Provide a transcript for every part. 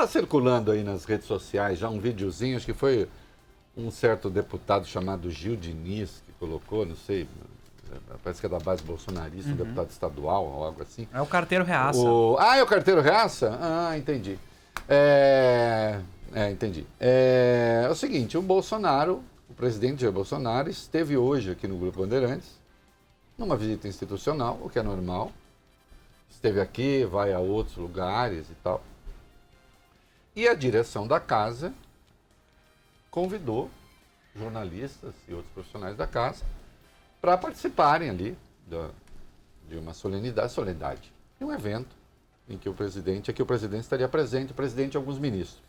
Está circulando aí nas redes sociais já um videozinho, acho que foi um certo deputado chamado Gil Diniz que colocou, não sei, parece que é da base bolsonarista, um deputado estadual ou algo assim. É o carteiro reaça. É o carteiro reaça? Ah, entendi. Entendi. É o seguinte, o Bolsonaro, o presidente Jair Bolsonaro, esteve hoje aqui no Grupo Bandeirantes, numa visita institucional, o que é normal. Esteve aqui, vai a outros lugares e tal. E a direção da casa convidou jornalistas e outros profissionais da casa para participarem ali de uma solenidade, de um evento em que o presidente estaria presente, o presidente e alguns ministros.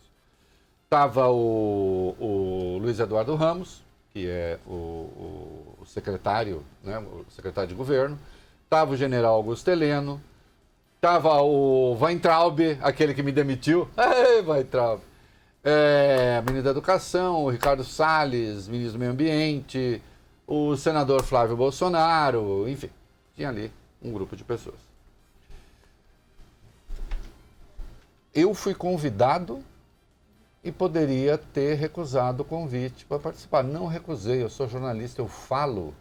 Estava o Luiz Eduardo Ramos, que é o secretário, né, o secretário de governo, estava o general Augusto Heleno, estava o Weintraub, aquele que me demitiu, Weintraub, ministro da Educação, o Ricardo Salles, ministro do Meio Ambiente, o senador Flávio Bolsonaro, enfim, tinha ali um grupo de pessoas. Eu fui convidado e poderia ter recusado o convite para participar. Não recusei, eu sou jornalista, eu falo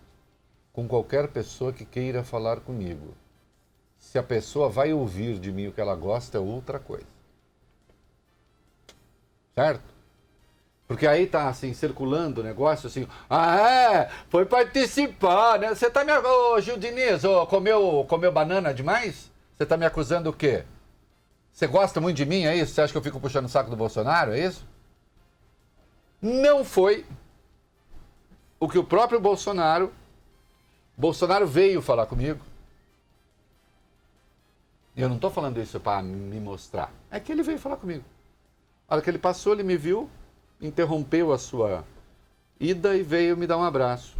com qualquer pessoa que queira falar comigo. Se a pessoa vai ouvir de mim o que ela gosta, é outra coisa. Certo? Porque aí tá assim, circulando o negócio assim, foi participar, né? Você tá me... Ô, Gil Diniz, comeu banana demais? Você tá me acusando o quê? Você gosta muito de mim, é isso? Você acha que eu fico puxando o saco do Bolsonaro, é isso? Não foi o que o próprio Bolsonaro veio falar comigo. E eu não estou falando isso para me mostrar. É que ele veio falar comigo. A hora que ele passou, ele me viu, interrompeu a sua ida e veio me dar um abraço.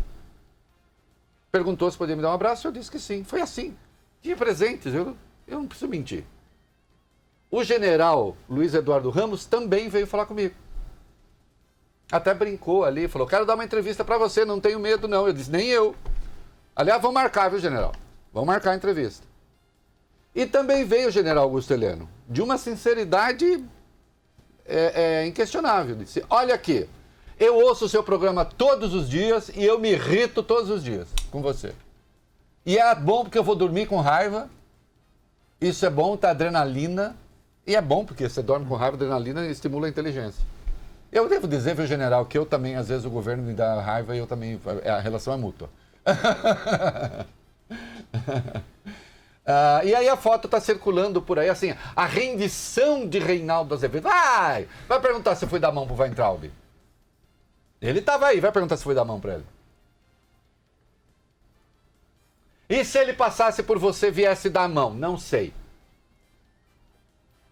Perguntou se podia me dar um abraço, eu disse que sim. Foi assim. Tinha presentes, eu não preciso mentir. O general Luiz Eduardo Ramos também veio falar comigo. Até brincou ali, falou, quero dar uma entrevista para você, não tenho medo não. Eu disse, nem eu. Aliás, vamos marcar, viu, general? Vamos marcar a entrevista. E também veio o general Augusto Heleno, de uma sinceridade inquestionável. Disse, olha aqui, eu ouço o seu programa todos os dias e eu me irrito todos os dias com você. E é bom porque eu vou dormir com raiva, isso é bom, tá adrenalina, e é bom porque você dorme com raiva, adrenalina estimula a inteligência. Eu devo dizer, viu, general, que eu também, às vezes o governo me dá raiva e eu também, a relação é mútua. E aí a foto está circulando por aí, assim, a rendição de Reinaldo Azevedo. Vai perguntar se foi dar mão pro Weintraub. Ele estava aí, vai perguntar se foi dar mão para ele. E se ele passasse por você, viesse dar a mão? Não sei.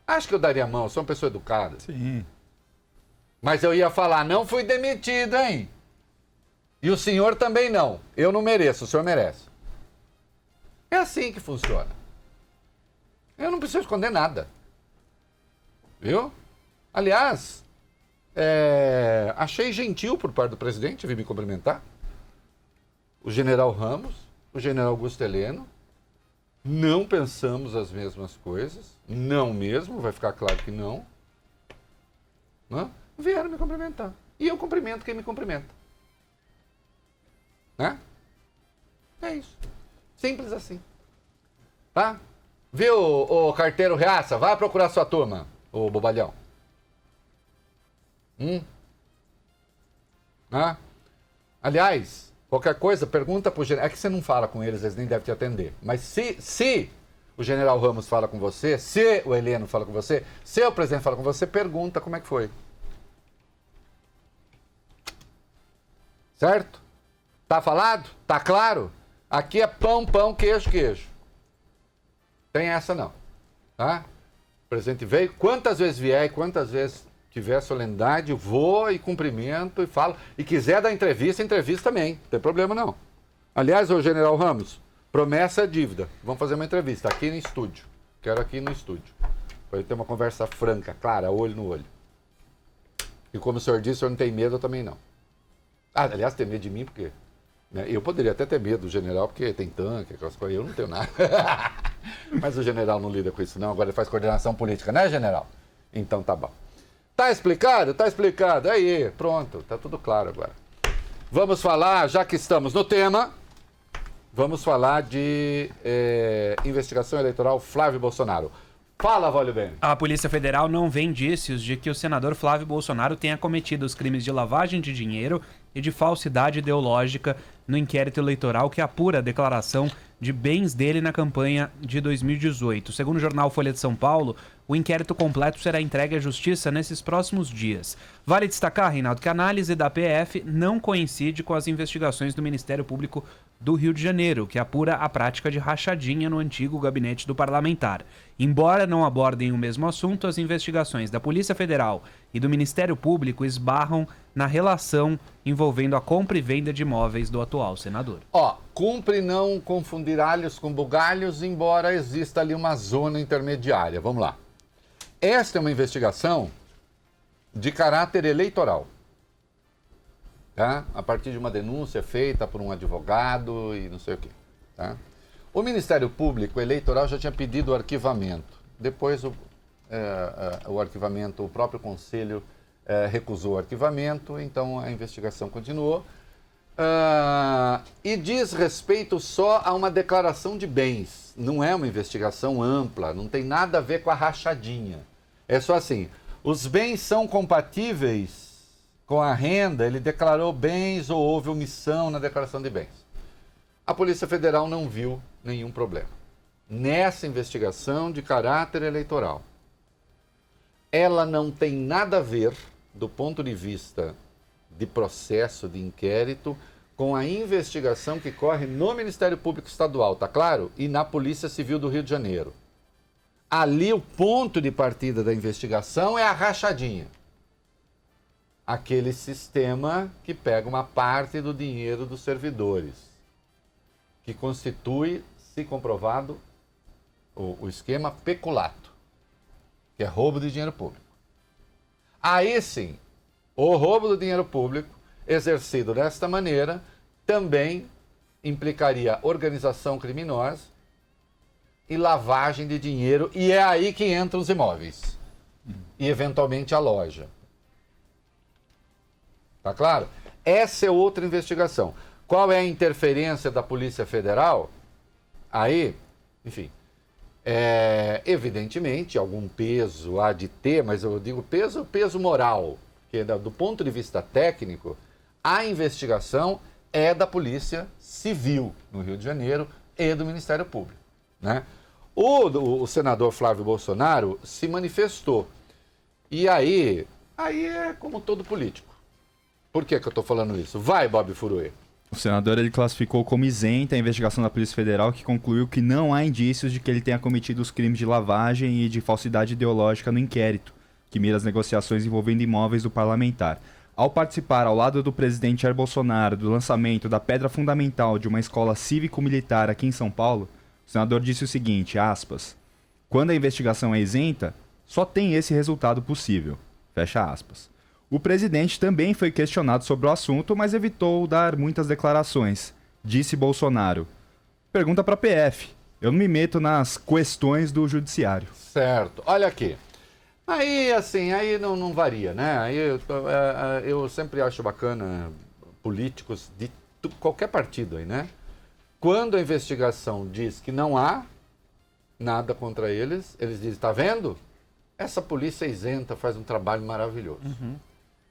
Acho que eu daria a mão, eu sou uma pessoa educada. Sim. Mas eu ia falar, não fui demitido, hein? E o senhor também não. Eu não mereço, o senhor merece. É assim que funciona. Eu não preciso esconder nada. Viu? Aliás, achei gentil por parte do presidente vir me cumprimentar. O general Ramos, o general Augusto Heleno. Não pensamos as mesmas coisas. Não mesmo, vai ficar claro que não. Não? Vieram me cumprimentar. E eu cumprimento quem me cumprimenta. Né? É isso. Simples assim. Tá? Viu, o carteiro reaça? Vai procurar sua turma, o bobalhão. Aliás, qualquer coisa, pergunta pro general. É que você não fala com eles nem devem te atender. Mas se o general Ramos fala com você, se o Heleno fala com você, se o presidente fala com você, pergunta como é que foi. Certo? Tá falado? Tá claro? Aqui é pão, pão, queijo, queijo. Tem essa não. Tá? O presidente veio, quantas vezes vier e quantas vezes tiver solenidade, vou e cumprimento e falo. E quiser dar entrevista, entrevista também. Não tem problema não. Aliás, o general Ramos, promessa é dívida. Vamos fazer uma entrevista aqui no estúdio. Quero aqui no estúdio. Para ter uma conversa franca, clara, olho no olho. E como o senhor disse, o senhor não tem medo, eu também não. Aliás, tem medo de mim porque... Né, eu poderia até ter medo do general, porque tem tanque, aquelas coisas. Eu não tenho nada. Mas o general não lida com isso não. Agora ele faz coordenação política, né, general? Então tá bom. Tá explicado? Tá explicado. Aí, pronto, tá tudo claro agora. Vamos falar, já que estamos no tema, vamos falar de investigação eleitoral Flávio Bolsonaro. Fala, Vólio Bem. A Polícia Federal não vê indícios de que o senador Flávio Bolsonaro tenha cometido os crimes de lavagem de dinheiro e de falsidade ideológica no inquérito eleitoral que apura a declaração de bens dele na campanha de 2018. Segundo o jornal Folha de São Paulo, o inquérito completo será entregue à Justiça nesses próximos dias. Vale destacar, Reinaldo, que a análise da PF não coincide com as investigações do Ministério Público do Rio de Janeiro, que apura a prática de rachadinha no antigo gabinete do parlamentar. Embora não abordem o mesmo assunto, as investigações da Polícia Federal e do Ministério Público esbarram na relação envolvendo a compra e venda de imóveis do atual senador. Cumpre não confundir alhos com bugalhos, embora exista ali uma zona intermediária. Vamos lá. Esta é uma investigação de caráter eleitoral. Tá? A partir de uma denúncia feita por um advogado e não sei o quê. Tá? O Ministério Público Eleitoral já tinha pedido o arquivamento. Depois o arquivamento, o próprio Conselho recusou o arquivamento, então a investigação continuou. E diz respeito só a uma declaração de bens. Não é uma investigação ampla, não tem nada a ver com a rachadinha. É só assim, os bens são compatíveis com a renda, ele declarou bens ou houve omissão na declaração de bens. A Polícia Federal não viu nenhum problema nessa investigação de caráter eleitoral. Ela não tem nada a ver, do ponto de vista de processo de inquérito, com a investigação que corre no Ministério Público Estadual, tá claro? E na Polícia Civil do Rio de Janeiro. Ali o ponto de partida da investigação é a rachadinha. Aquele sistema que pega uma parte do dinheiro dos servidores, que constitui, se comprovado, o esquema peculato, que é roubo de dinheiro público. Aí sim, o roubo do dinheiro público, exercido desta maneira, também implicaria organização criminosa e lavagem de dinheiro, e é aí que entram os imóveis e, eventualmente, a loja. Tá claro? Essa é outra investigação. Qual é a interferência da Polícia Federal? Aí, enfim, evidentemente, algum peso há de ter, mas eu digo peso moral, que do ponto de vista técnico, a investigação é da Polícia Civil no Rio de Janeiro e do Ministério Público, né? O senador Flávio Bolsonaro se manifestou. E aí é como todo político. Por que eu estou falando isso? Vai, Bob Furue. O senador ele classificou como isenta a investigação da Polícia Federal, que concluiu que não há indícios de que ele tenha cometido os crimes de lavagem e de falsidade ideológica no inquérito, que mira as negociações envolvendo imóveis do parlamentar. Ao participar ao lado do presidente Jair Bolsonaro do lançamento da pedra fundamental de uma escola cívico-militar aqui em São Paulo, o senador disse o seguinte, aspas, quando a investigação é isenta, só tem esse resultado possível, fecha aspas. O presidente também foi questionado sobre o assunto, mas evitou dar muitas declarações. Disse Bolsonaro. Pergunta para a PF. Eu não me meto nas questões do judiciário. Certo. Olha aqui. Aí, assim, aí não varia, né? Aí eu sempre acho bacana políticos de qualquer partido aí, né? Quando a investigação diz que não há nada contra eles, eles dizem, tá vendo? Essa polícia isenta faz um trabalho maravilhoso. Uhum.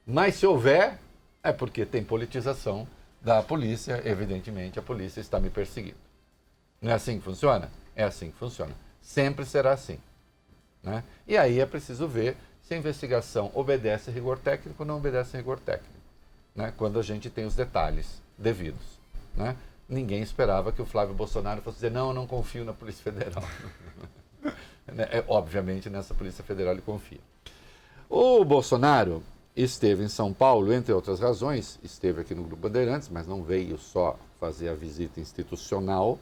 Mas se houver, é porque tem politização da polícia, evidentemente a polícia está me perseguindo. Não é assim que funciona? É assim que funciona. Sempre será assim, né? E aí é preciso ver se a investigação obedece a rigor técnico ou não obedece a rigor técnico, né? Quando a gente tem os detalhes devidos, né? Ninguém esperava que o Flávio Bolsonaro fosse dizer, não, eu não confio na Polícia Federal. Obviamente nessa Polícia Federal ele confia. O Bolsonaro esteve em São Paulo, entre outras razões, esteve aqui no Grupo Bandeirantes, mas não veio só fazer a visita institucional,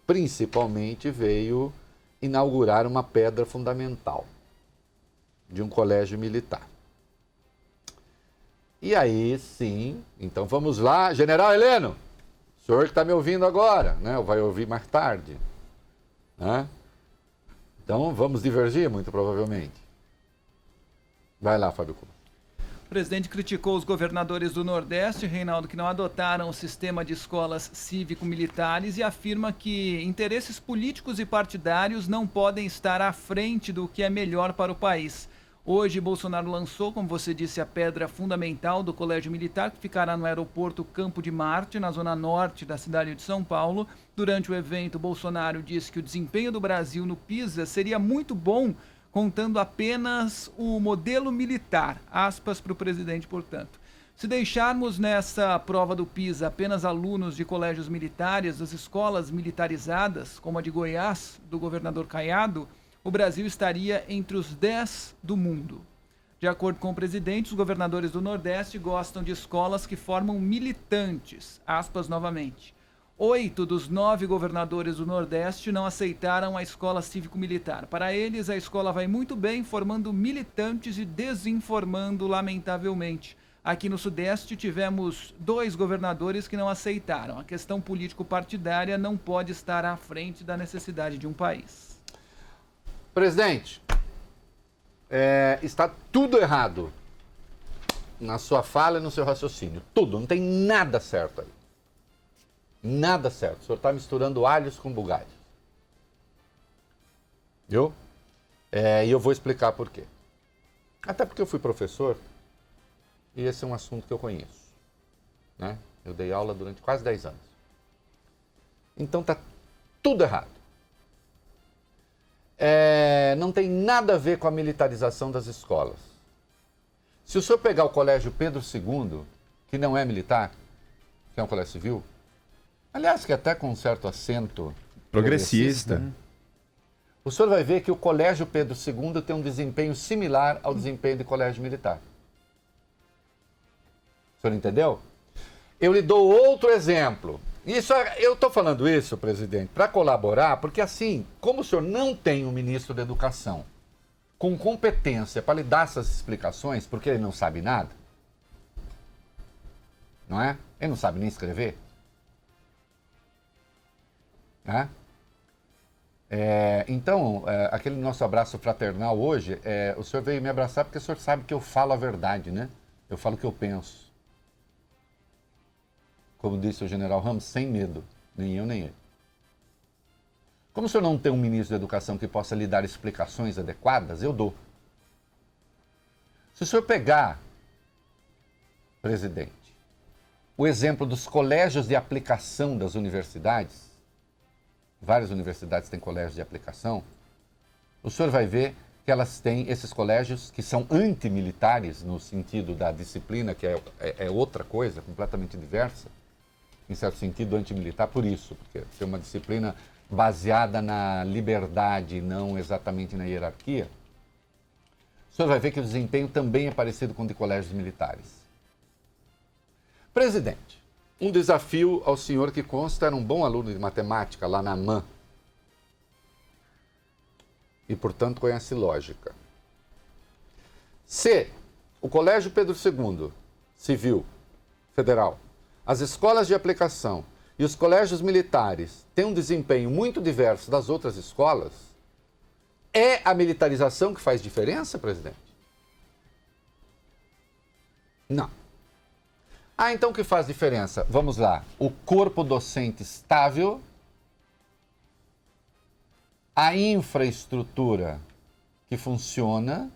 principalmente veio inaugurar uma pedra fundamental de um colégio militar. E aí, sim, então vamos lá, General Heleno, o senhor que está me ouvindo agora, né, ou vai ouvir mais tarde, né? Então, vamos divergir, muito provavelmente. Vai lá, Fábio Cuba. O presidente criticou os governadores do Nordeste, Reinaldo, que não adotaram o sistema de escolas cívico-militares e afirma que interesses políticos e partidários não podem estar à frente do que é melhor para o país. Hoje, Bolsonaro lançou, como você disse, a pedra fundamental do Colégio Militar, que ficará no aeroporto Campo de Marte, na zona norte da cidade de São Paulo. Durante o evento, Bolsonaro disse que o desempenho do Brasil no PISA seria muito bom, contando apenas o modelo militar. Aspas para o presidente, portanto. Se deixarmos nessa prova do PISA apenas alunos de colégios militares, das escolas militarizadas, como a de Goiás, do governador Caiado, o Brasil estaria entre os 10 do mundo. De acordo com o presidente, os governadores do Nordeste gostam de escolas que formam militantes. Aspas novamente. 8 dos 9 governadores do Nordeste não aceitaram a escola cívico-militar. Para eles, a escola vai muito bem, formando militantes e desinformando, lamentavelmente. Aqui no Sudeste, tivemos 2 governadores que não aceitaram. A questão político-partidária não pode estar à frente da necessidade de um país. Presidente, está tudo errado na sua fala e no seu raciocínio. Tudo, não tem nada certo aí. Nada certo. O senhor está misturando alhos com bugalhos. Viu? E eu vou explicar por quê. Até porque eu fui professor e esse é um assunto que eu conheço. Né? Eu dei aula durante quase 10 anos. Então está tudo errado. Não tem nada a ver com a militarização das escolas. Se o senhor pegar o Colégio Pedro II, que não é militar, que é um colégio civil, aliás, que até com um certo acento Progressista. O senhor vai ver que o Colégio Pedro II tem um desempenho similar ao desempenho do Colégio Militar. O senhor entendeu? Eu lhe dou outro exemplo. Eu estou falando isso, presidente, para colaborar, porque assim, como o senhor não tem um ministro da Educação com competência para lhe dar essas explicações, porque ele não sabe nada, não é? Ele não sabe nem escrever. Né? Então, aquele nosso abraço fraternal hoje, o senhor veio me abraçar porque o senhor sabe que eu falo a verdade, né? Eu falo o que eu penso. Como disse o general Ramos, sem medo, nem eu nem ele. Como o senhor não tem um ministro da Educação que possa lhe dar explicações adequadas, eu dou. Se o senhor pegar, presidente, o exemplo dos colégios de aplicação das universidades, várias universidades têm colégios de aplicação, o senhor vai ver que elas têm esses colégios que são antimilitares, no sentido da disciplina, que é outra coisa, completamente diversa, em certo sentido antimilitar, por isso, porque é uma disciplina baseada na liberdade, não exatamente na hierarquia. O senhor vai ver que o desempenho também é parecido com o de colégios militares. Presidente, um desafio ao senhor que consta era um bom aluno de matemática lá na MAN e, portanto, conhece lógica. Se o Colégio Pedro II, civil, federal, as escolas de aplicação e os colégios militares têm um desempenho muito diverso das outras escolas, é a militarização que faz diferença, presidente? Não. Então o que faz diferença? Vamos lá. O corpo docente estável, a infraestrutura que funciona,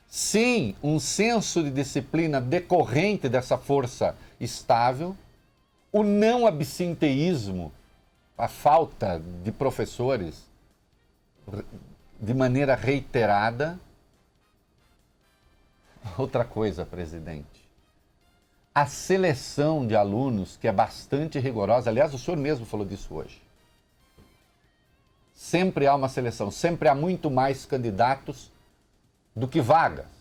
sim, um senso de disciplina decorrente dessa força estável, o não absenteísmo, a falta de professores de maneira reiterada. Outra coisa, presidente, a seleção de alunos, que é bastante rigorosa, aliás, o senhor mesmo falou disso hoje. Sempre há uma seleção, sempre há muito mais candidatos do que vagas.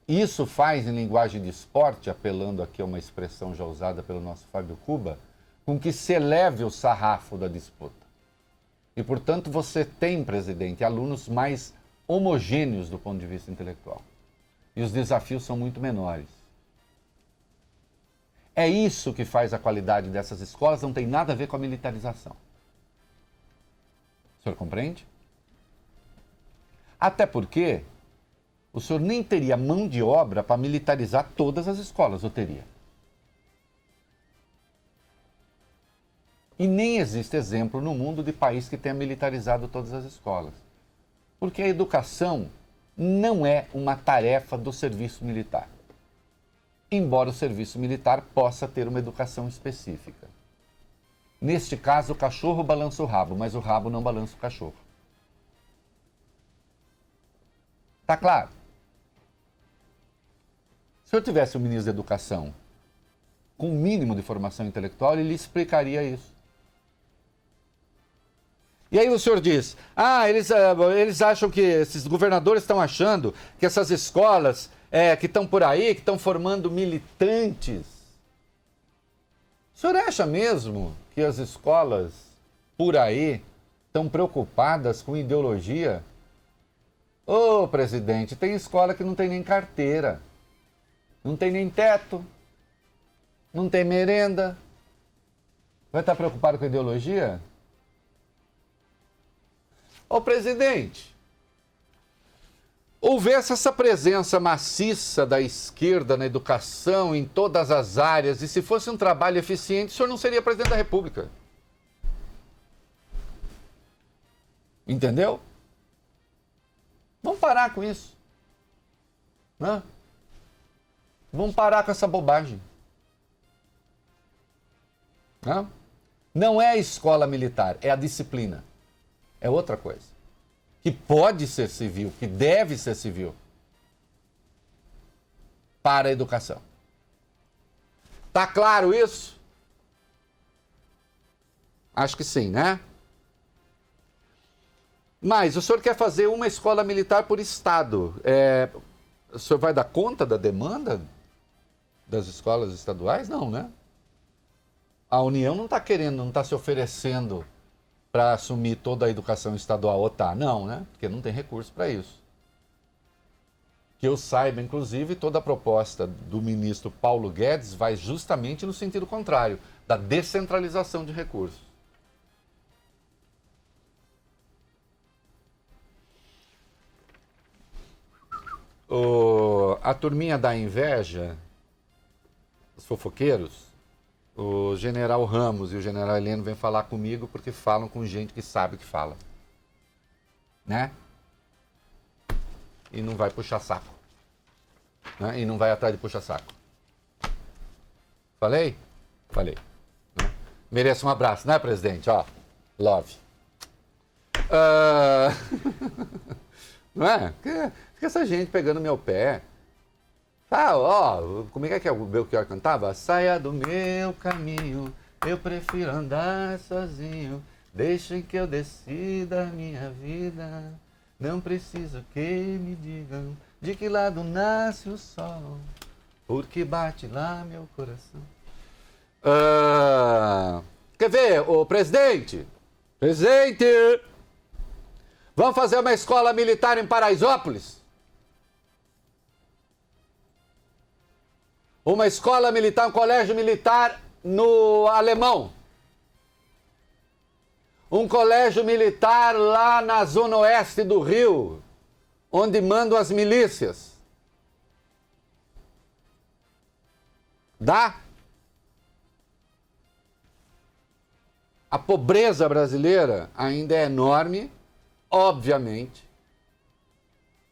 Isso faz, em linguagem de esporte, apelando aqui a uma expressão já usada pelo nosso Fábio Cuba, com que se eleve o sarrafo da disputa. E, portanto, você tem, presidente, alunos mais homogêneos do ponto de vista intelectual. E os desafios são muito menores. É isso que faz a qualidade dessas escolas, não tem nada a ver com a militarização. O senhor compreende? Até porque o senhor nem teria mão de obra para militarizar todas as escolas, ou teria? E nem existe exemplo no mundo de país que tenha militarizado todas as escolas. Porque a educação não é uma tarefa do serviço militar. Embora o serviço militar possa ter uma educação específica. Neste caso, o cachorro balança o rabo, mas o rabo não balança o cachorro. Tá claro? Se eu tivesse um ministro da Educação com um mínimo de formação intelectual, ele lhe explicaria isso. E aí o senhor diz, eles acham que, esses governadores estão achando que essas escolas que estão por aí, que estão formando militantes. O senhor acha mesmo que as escolas por aí estão preocupadas com ideologia? Ô, presidente, tem escola que não tem nem carteira, não tem nem teto, não tem merenda. Vai estar preocupado com ideologia? Ô, presidente, houvesse essa presença maciça da esquerda na educação, em todas as áreas, e se fosse um trabalho eficiente, o senhor não seria presidente da República. Entendeu? Vamos parar com isso. Né? Vamos parar com essa bobagem. Né? Não é a escola militar, é a disciplina. É outra coisa. Que pode ser civil, que deve ser civil. Para a educação. Tá claro isso? Acho que sim, né? Mas o senhor quer fazer uma escola militar por estado. O senhor vai dar conta da demanda das escolas estaduais? Não, né? A União não está querendo, não está se oferecendo para assumir toda a educação estadual, ou tá? Não, né? Porque não tem recurso para isso. Que eu saiba, inclusive, toda a proposta do ministro Paulo Guedes vai justamente no sentido contrário, da descentralização de recursos. A turminha da inveja, os fofoqueiros, o general Ramos e o general Heleno vêm falar comigo porque falam com gente que sabe o que fala. Né? E não vai puxar saco. Né? E não vai atrás de puxar saco. Falei? Falei. Né? Merece um abraço, né, presidente? Ó, love. Não é? Fica essa gente pegando meu pé. Como é que o Belchior cantava? Saia do meu caminho, eu prefiro andar sozinho. Deixem que eu decida a minha vida. Não preciso que me digam de que lado nasce o sol, porque bate lá meu coração. Quer ver, ô presidente? Presidente! Vamos fazer uma escola militar em Paraisópolis? Uma escola militar, um colégio militar no Alemão. Um colégio militar lá na zona oeste do Rio, onde mandam as milícias. Dá? A pobreza brasileira ainda é enorme, obviamente.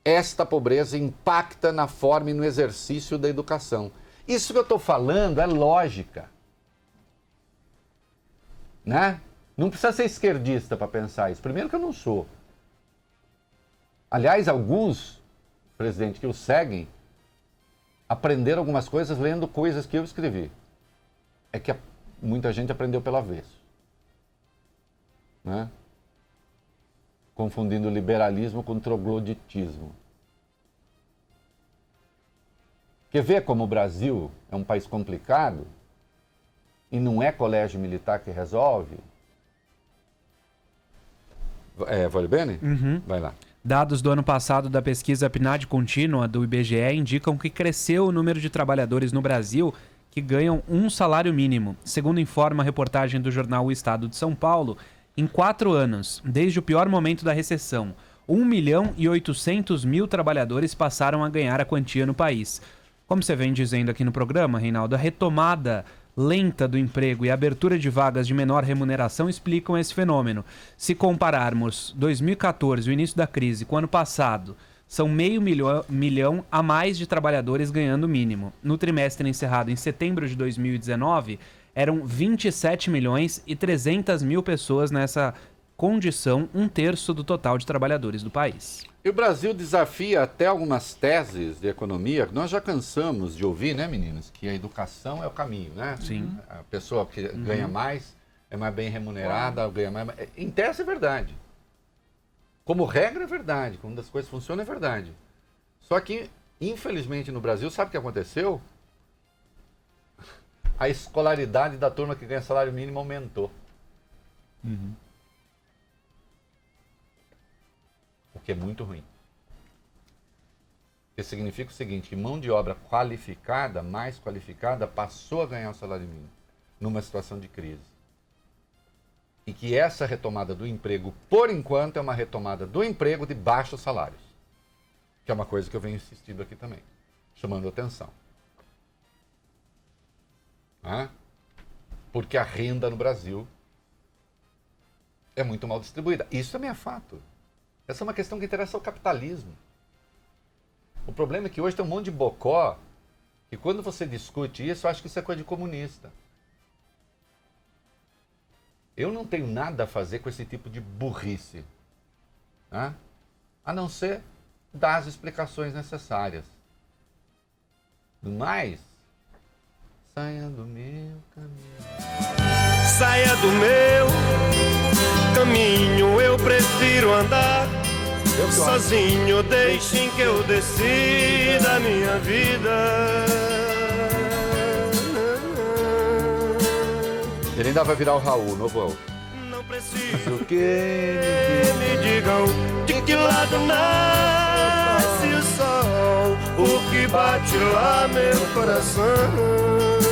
Esta pobreza impacta na forma e no exercício da educação. Isso que eu estou falando é lógica. Né? Não precisa ser esquerdista para pensar isso. Primeiro que eu não sou. Aliás, alguns, presidente, que o seguem, aprenderam algumas coisas lendo coisas que eu escrevi. É que muita gente aprendeu pelo avesso. Né? Confundindo liberalismo com trogloditismo. Quer ver como o Brasil é um país complicado e não é colégio militar que resolve? Vale bem? Uhum. Vai lá. Dados do ano passado da pesquisa PNAD contínua do IBGE indicam que cresceu o número de trabalhadores no Brasil que ganham um salário mínimo. Segundo informa a reportagem do jornal O Estado de São Paulo, em 4 anos, desde o pior momento da recessão, 1.800.000 trabalhadores passaram a ganhar a quantia no país. Como você vem dizendo aqui no programa, Reinaldo, a retomada lenta do emprego e a abertura de vagas de menor remuneração explicam esse fenômeno. Se compararmos 2014, o início da crise, com o ano passado, são 500 mil a mais de trabalhadores ganhando o mínimo. No trimestre encerrado em setembro de 2019, eram 27.300.000 pessoas nessa condição, 1/3 do total de trabalhadores do país. E o Brasil desafia até algumas teses de economia que nós já cansamos de ouvir, né, meninos? Que a educação é o caminho, né? Sim. A pessoa que ganha mais, é mais bem remunerada, ganha mais... Em tese é verdade. Como regra é verdade. Como as coisas funcionam é verdade. Só que, infelizmente, no Brasil, sabe o que aconteceu? A escolaridade da turma que ganha salário mínimo aumentou. O que é muito ruim. Isso significa o seguinte, que mão de obra qualificada, mais qualificada, passou a ganhar o salário mínimo numa situação de crise. E que essa retomada do emprego, por enquanto, é uma retomada do emprego de baixos salários. Que é uma coisa que eu venho insistindo aqui também, chamando atenção. Porque a renda no Brasil é muito mal distribuída. Isso também é fato. Essa é uma questão que interessa ao capitalismo. O problema é que hoje tem um monte de bocó que quando você discute isso, acha que isso é coisa de comunista. Eu não tenho nada a fazer com esse tipo de burrice. A não ser dar as explicações necessárias. Do mais, saia do meu caminho. Saia do meu caminho, eu prefiro andar sozinho, deixem que eu decida a minha vida. Ele ainda vai virar o Raul, novo Raul. Não preciso que me digam de que lado nasce o sol, o que bate lá meu coração.